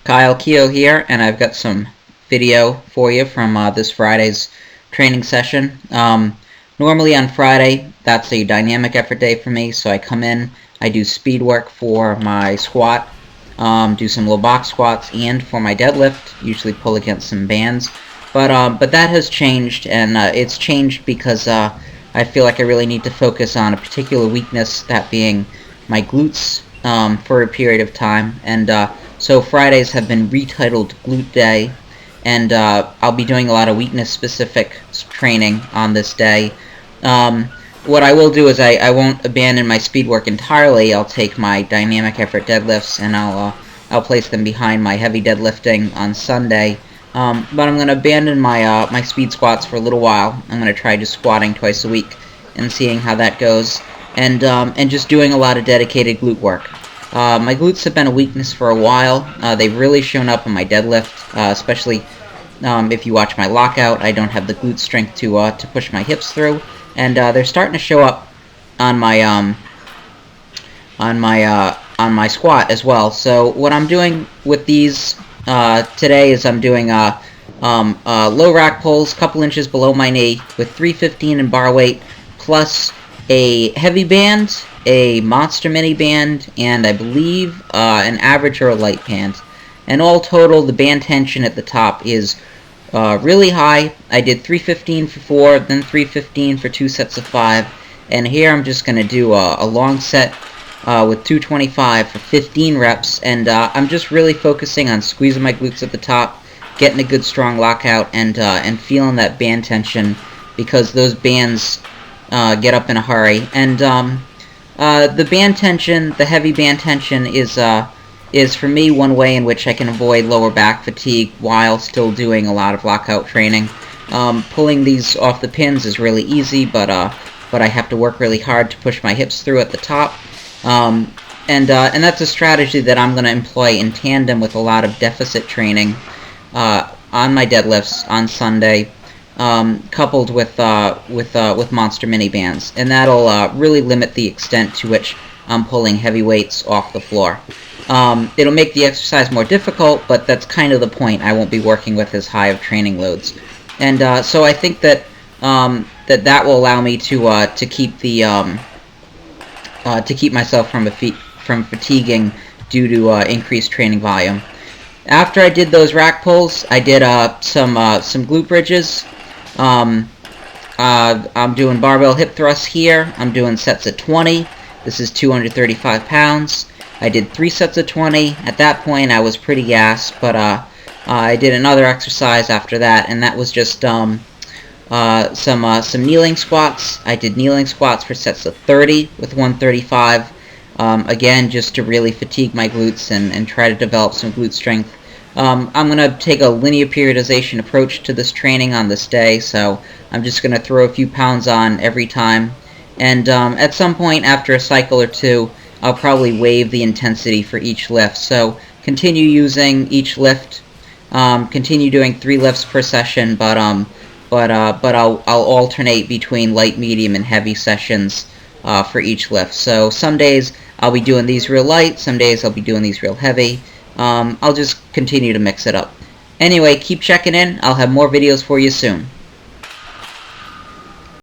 Keough here, and I've got some video for you from this Friday's training session. Normally on Friday, that's a dynamic effort day for me, so I come in, I do speed work for my squat, do some low box squats, and for my deadlift, usually pull against some bands. But that has changed, and it's changed because I feel like I really need to focus on a particular weakness, that being my glutes, for a period of time, and so Fridays have been retitled Glute Day, and I'll be doing a lot of weakness-specific training on this day. What I will do is I won't abandon my speed work entirely. I'll take my dynamic effort deadlifts and I'll place them behind my heavy deadlifting on Sunday. But I'm going to abandon my my speed squats for a little while. I'm going to try just squatting twice a week and seeing how that goes, and just doing a lot of dedicated glute work. My glutes have been a weakness for a while. They've really shown up in my deadlift, especially if you watch my lockout. I don't have the glute strength to push my hips through, and they're starting to show up on my on my squat as well. So what I'm doing with these today is I'm doing low rack pulls, couple inches below my knee, with 315 in bar weight, plus a heavy band, a monster mini band, and I believe an average or a light band. And all total, the band tension at the top is really high. I did 315 for 4, then 315 for 2 sets of 5, and here I'm just going to do a long set with 225 for 15 reps, and I'm just really focusing on squeezing my glutes at the top, getting a good strong lockout, and feeling that band tension, because those bands get up in a hurry. And the band tension, the heavy band tension, is for me one way in which I can avoid lower back fatigue while still doing a lot of lockout training. Pulling these off the pins is really easy, but I have to work really hard to push my hips through at the top. And that's a strategy that I'm going to employ in tandem with a lot of deficit training on my deadlifts on Sunday, coupled with monster mini bands, and that'll really limit the extent to which I'm pulling heavy weights off the floor. It'll make the exercise more difficult, but that's kind of the point. I won't be working with as high of training loads, and so I think that that will allow me to keep the to keep myself from fatiguing due to increased training volume. After I did those rack pulls, I did some glute bridges. I'm doing barbell hip thrusts here. I'm doing sets of 20. This is 235 pounds. I did 3 sets of 20. At that point, I was pretty gassed, but I did another exercise after that, and that was just some kneeling squats. I did kneeling squats for sets of 30 with 135. Again, just to really fatigue my glutes and try to develop some glute strength. I'm going to take a linear periodization approach to this training on this day, so I'm just going to throw a few pounds on every time. And at some point after a cycle or two, I'll probably waive the intensity for each lift. So continue using each lift, continue doing 3 lifts per session, but I'll alternate between light, medium, and heavy sessions for each lift. So some days I'll be doing these real light, some days I'll be doing these real heavy. I'll just continue to mix it up. Anyway, keep checking in. I'll have more videos for you soon.